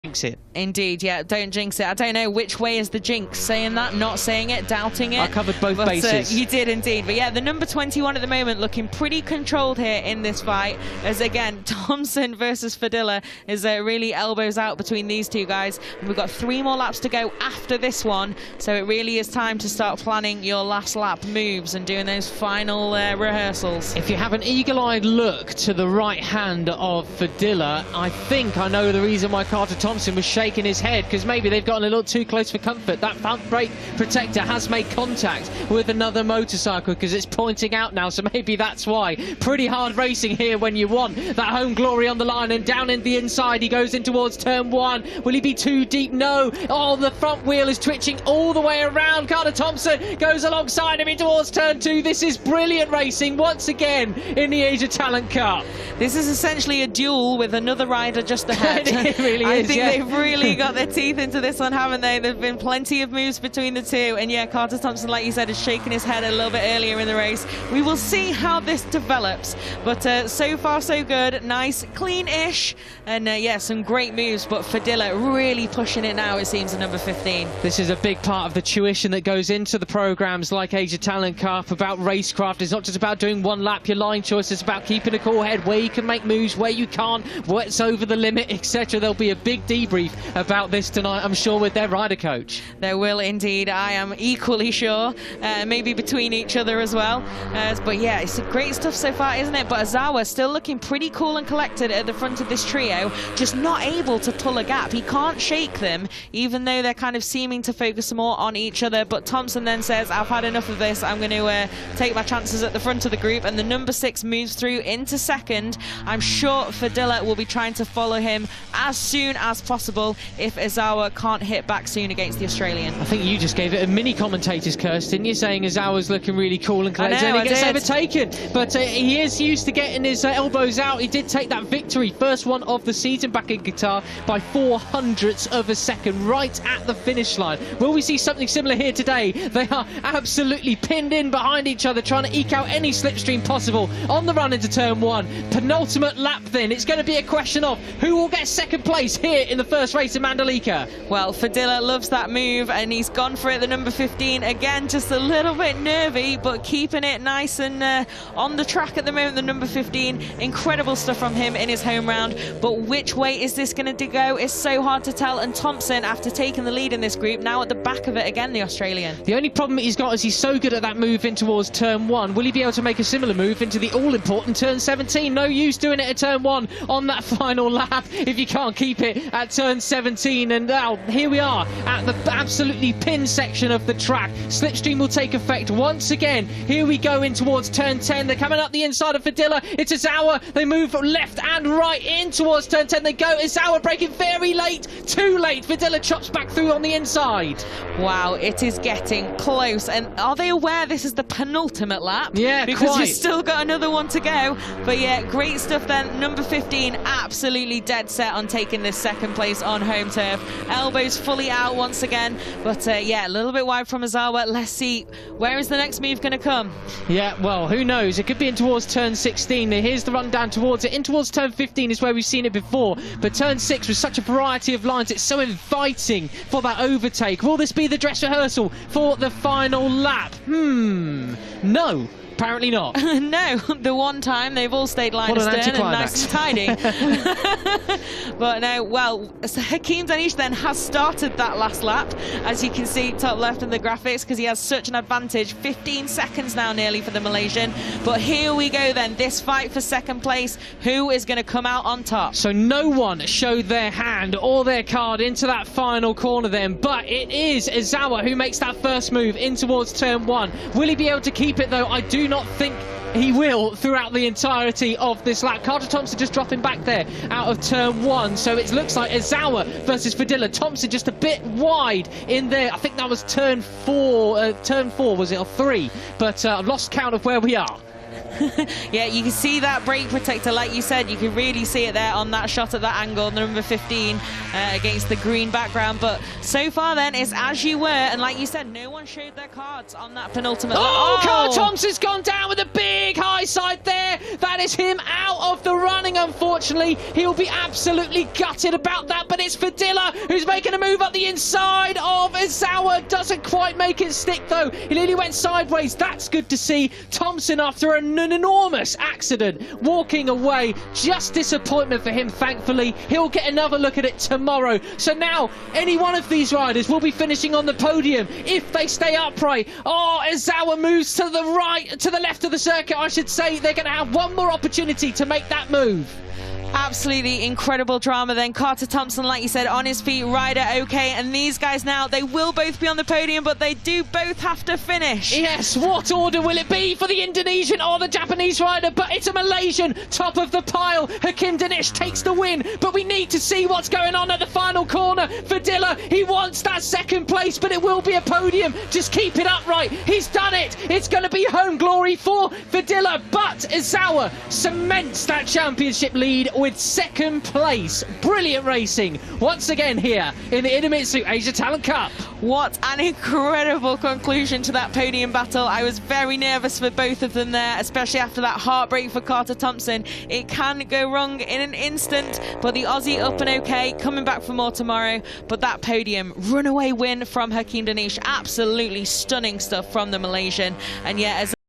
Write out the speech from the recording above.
Jinx it. Indeed, yeah, don't jinx it. I don't know which way is the jinx, saying that, not saying it, doubting it. I covered both bases. You did indeed. But yeah, the number 21 at the moment looking pretty controlled here in this fight, as again, Thompson versus Fadilla is really elbows out between these two guys. And we've got 3 more laps to go after this one, so it really is time to start planning your last lap moves and doing those final rehearsals. If you have an eagle-eyed look to the right hand of Fadilla, I think I know the reason why Carter Thompson was shaking his head, because maybe they've gotten a little too close for comfort. That front brake protector has made contact with another motorcycle, because it's pointing out now, so maybe that's why. Pretty hard racing here when you want that home glory on the line, and down in the inside he goes in towards turn 1. Will he be too deep? No. Oh, the front wheel is twitching all the way around. Carter Thompson goes alongside him in towards turn 2. This is brilliant racing once again in the Asia Talent Cup. This is essentially a duel with another rider just ahead. It really I is, think yeah. they've really got their teeth into this one, haven't they? There've been plenty of moves between the two, and yeah, Carter Thompson, like you said, is shaking his head a little bit earlier in the race. We will see how this develops, but so far so good. Nice, clean-ish, and yeah, some great moves, but Fadilla really pushing it now, it seems, at number 15. This is a big part of the tuition that goes into the programs like Asia Talent Cup about racecraft. It's not just about doing one lap, your line choice. It's about keeping a cool head, where you can make moves, where you can't, what's over the limit, etc. There'll be a big debrief about this tonight, I'm sure, with their rider coach. There will indeed. I am equally sure. Maybe between each other as well. But yeah, it's great stuff so far, isn't it? But Ozawa still looking pretty cool and collected at the front of this trio, just not able to pull a gap. He can't shake them, even though they're kind of seeming to focus more on each other. But Thompson then says, I've had enough of this. I'm going to take my chances at the front of the group. And the number 6 moves through into second. I'm sure Fadilla will be trying to follow him as soon as possible if Ozawa can't hit back soon against the Australian. I think you just gave it a mini commentator's curse, didn't you? Saying Ozawa's looking really cool and collected, and he gets overtaken. But he is used to getting his elbows out. He did take that victory, first one of the season back in Qatar, by 0.04 of a second, right at the finish line. Will we see something similar here today? They are absolutely pinned in behind each other, trying to eke out any slipstream possible on the run into turn 1. Penultimate lap then. It's going to be a question of who will get second place here in the first race in Mandalika. Well, Fadilla loves that move, and he's gone for it, the number 15. Again, just a little bit nervy, but keeping it nice and on the track at the moment, the number 15. Incredible stuff from him in his home round. But which way is this going to go? It's so hard to tell. And Thompson, after taking the lead in this group, now at the back of it again, the Australian. The only problem he's got is he's so good at that move in towards turn 1. Will he be able to make a similar move into the all-important turn 17? No use doing it at turn 1 on that final lap if you can't keep it at turn 17. And now here we are at the absolutely pin section of the track. Slipstream will take effect once again. Here we go in towards turn 10. They're coming up the inside of Fadilla. It's Ozawa. They move left and right in towards turn 10. They go. Ozawa breaking very late. Too late. Fadilla chops back through on the inside. Wow, it is getting close. And are they aware this is the penultimate lap? Yeah, because we've still got another one to go. But yeah, great stuff then. Number 15 absolutely dead set on taking this second place on home turf. Elbows fully out once again. But yeah, a little bit wide from Ozawa. Let's see, where is the next move going to come? Yeah, well, who knows? It could be in towards turn 16. Here's the run down towards it. In towards turn 15 is where we've seen it before. But turn 6 with such a variety of lines, it's so inviting for that overtake. Will this be the dress rehearsal for the final lap? No. Apparently not. No, the one time they've all stayed line astern and nice and tidy. But no, well, so Hakeem Danish then has started that last lap, as you can see top left in the graphics, because he has such an advantage. 15 seconds now nearly for the Malaysian. But here we go then, this fight for second place. Who is going to come out on top? So no one showed their hand or their card into that final corner then, but it is Ozawa who makes that first move in towards turn 1. Will he be able to keep it though? I do not think he will throughout the entirety of this lap. Carter Thompson just dropping back there out of turn 1. So it looks like Ozawa versus Fadilla. Thompson just a bit wide in there. I think that was turn 4. Turn 4 was it, or 3? But I've lost count of where we are. Yeah, you can see that brake protector, like you said, you can really see it there on that shot at that angle, the number 15 against the green background. But so far then, it's as you were, and like you said, no one showed their cards on that penultimate. Carl Thompson's gone down with a big high side there. That is him out of the running, unfortunately. He'll be absolutely gutted about that, but it's Fadilla who's making a move up the inside of Izawa. Doesn't quite make it stick, though. He nearly went sideways. That's good to see. Thompson, after an enormous accident, walking away. Just disappointment for him, thankfully. He'll get another look at it tomorrow. So now, any one of these riders will be finishing on the podium if they stay upright. Oh, Izawa moves to the right, to the left of the circuit, I should say. They're going to have one more opportunity to make that move. Absolutely incredible drama then. Carter Thompson, like you said, on his feet, rider okay, and these guys now, they will both be on the podium, but they do both have to finish. Yes, what order will it be for the Indonesian or the Japanese rider? But it's a Malaysian, top of the pile. Hakim Danish takes the win, but we need to see what's going on at the final corner. Fadilla, he wants that second place, but it will be a podium. Just keep it upright. He's done it. It's going to be home glory for Fadilla, but Izawa cements that championship lead with second place. Brilliant racing once again here in the Idemitsu Asia Talent Cup. What an incredible conclusion to that podium battle. I was very nervous for both of them there, especially after that heartbreak for Carter Thompson. It can go wrong in an instant, but the Aussie up and okay, coming back for more tomorrow. But that podium runaway win from Hakim Danish, absolutely stunning stuff from the Malaysian. And yeah, as